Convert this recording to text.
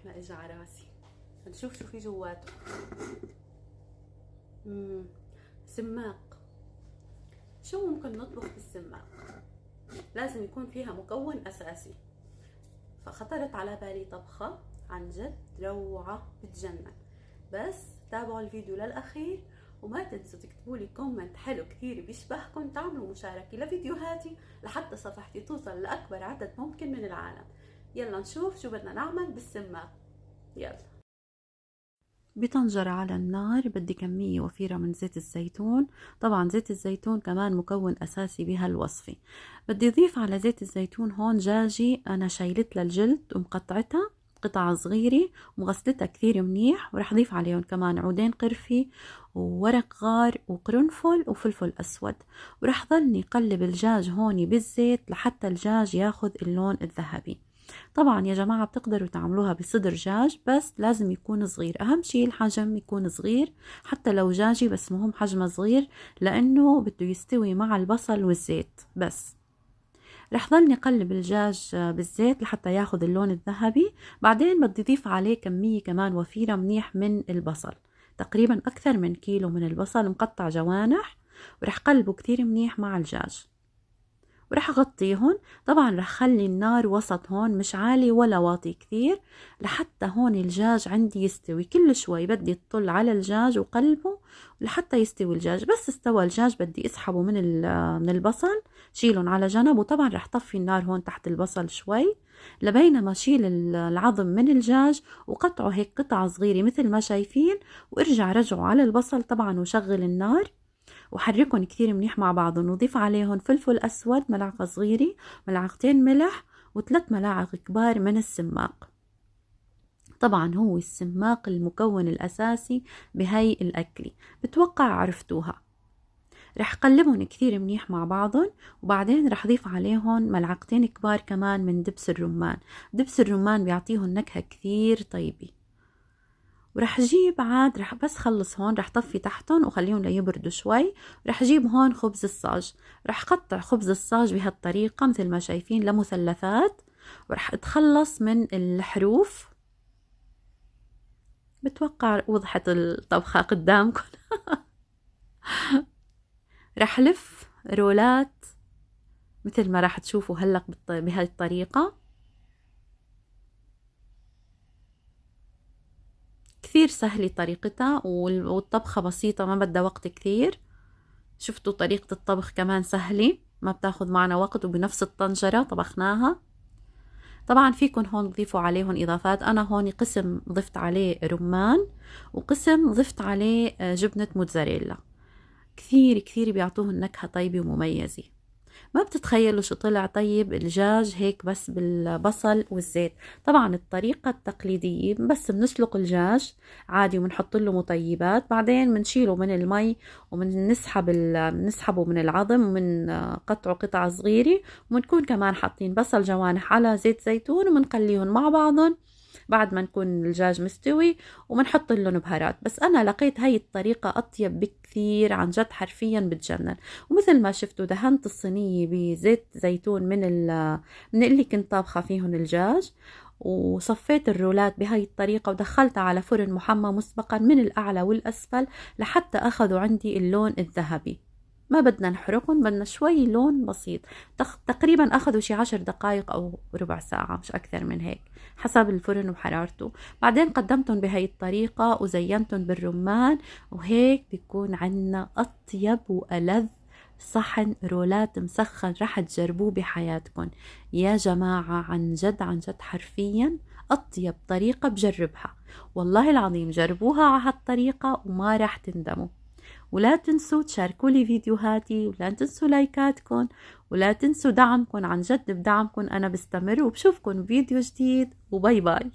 ما اجى على راسي. هنشوف شو في جواته. سماق. شو ممكن نطبخ بالسماق؟ لازم يكون فيها مكون اساسي. فخطرت على بالي طبخة عن جد روعة بتجنن. بس تابعوا الفيديو للأخير، وما تنسوا تكتبوا لي كومنت حلو كثير بيشبهكم، تعملوا مشاركة لفيديوهاتي لحتى صفحتي توصل لأكبر عدد ممكن من العالم. يلا نشوف شو بدنا نعمل بالسماق. يلا. بطنجرة على النار بدي كمية وفيرة من زيت الزيتون. طبعا زيت الزيتون كمان مكون أساسي بهالوصفة. بدي أضيف على زيت الزيتون هون دجاجي أنا شايلت للجلد ومقطعتها قطع صغيرة ومغسلتها كثير منيح، ورح أضيف عليهم كمان عودين قرفة وورق غار وقرنفل وفلفل أسود، ورح ضلني قلب الدجاج هون بالزيت لحتى الدجاج ياخذ اللون الذهبي. طبعا يا جماعة بتقدروا تعملوها بصدر دجاج، بس لازم يكون صغير. أهم شيء الحجم يكون صغير، حتى لو دجاجي بس مهم حجمه صغير، لأنه بده يستوي مع البصل والزيت. بس رح ضلني قلب الدجاج بالزيت لحتى ياخذ اللون الذهبي. بعدين بدي أضيف عليه كمية كمان وفيرة منيح من البصل، تقريبا أكثر من كيلو من البصل مقطع جوانح، ورح قلبه كتير منيح مع الدجاج ورح أغطيهن. طبعا رح خلي النار وسط هون، مش عالي ولا واطي كثير، لحتى هون الدجاج عندي يستوي. كل شوي بدي اطل على الدجاج وقلبه لحتى يستوي الدجاج. بس استوى الدجاج بدي اسحبه من البصل، شيلهم على جنب. وطبعا رح طفي النار هون تحت البصل شوي لبينما شيل العظم من الدجاج وقطعه هيك قطع صغيرة مثل ما شايفين، وارجع رجعه على البصل طبعا وشغل النار وحركهم كتير منيح مع بعضهم. وضيف عليهم فلفل أسود ملعقة صغيرة، ملعقتين ملح، و3 ملاعق كبار من السماق. طبعا هو السماق المكون الأساسي بهاي الأكلة، بتوقع عرفتوها. رح قلبهم كثير منيح مع بعضهم، وبعدين رح ضيف عليهم ملعقتين كبار كمان من دبس الرمان. دبس الرمان بيعطيهم نكهة كثير طيبة. ورح جيب عاد رح بس خلص هون، رح طفي تحتهم وخليهم ليبردوا شوي. رح جيب هون خبز الصاج، رح قطع خبز الصاج بهالطريقة مثل ما شايفين لمثلثات، ورح اتخلص من الحروف. بتوقع وضحت الطبخة قدامكم. رح لف رولات مثل ما رح تشوفوا هلق بهاي الطريقة. كثير سهلة طريقتها، والطبخة بسيطة ما بدها وقت كثير. شفتوا طريقة الطبخ كمان سهلة، ما بتاخد معنا وقت، وبنفس الطنجرة طبخناها. طبعا فيكن هون تضيفوا عليهم إضافات. أنا هون قسم ضفت عليه رمان، وقسم ضفت عليه جبنة موتزاريلا. كثير كثير بيعطوه نكهة طيبة ومميزة. ما بتتخيلوا شو طلع طيب الدجاج هيك بس بالبصل والزيت. طبعا الطريقة التقليدية بس بنسلق الدجاج عادي وبنحط له مطيبات، بعدين بنشيله من المي وبنسحبه من العظم ومن قطعه قطع صغيرة، وبنكون كمان حاطين بصل جوانح على زيت زيتون وبنقليهم مع بعضهم بعد ما نكون الدجاج مستوي، وبنحط لهم بهارات. بس انا لقيت هاي الطريقة اطيب بكثير، عن جد حرفيا بتجنن. ومثل ما شفتوا دهنت الصينية بزيت زيتون من اللي كنت طابخة فيهم الدجاج، وصفيت الرولات بهاي الطريقة ودخلتها على فرن محمى مسبقا من الأعلى والأسفل لحتى أخذوا عندي اللون الذهبي. ما بدنا نحرقهم، بدنا شوي لون بسيط. تقريبا أخذوا شي 10 دقايق أو ربع ساعة، مش أكثر من هيك حسب الفرن وحرارته. بعدين قدمتهم بهاي الطريقة وزينتهم بالرمان، وهيك بيكون عنا أطيب وألذ صحن رولات مسخن رح تجربوه بحياتكم يا جماعة. عن جد عن جد حرفيا أطيب طريقة بجربها، والله العظيم جربوها على هالطريقة وما رح تندموا. ولا تنسوا تشاركوا لي فيديوهاتي، ولا تنسوا لايكاتكم، ولا تنسوا دعمكم. عن جد بدعمكم أنا بستمر، وبشوفكم فيديو جديد، وباي باي.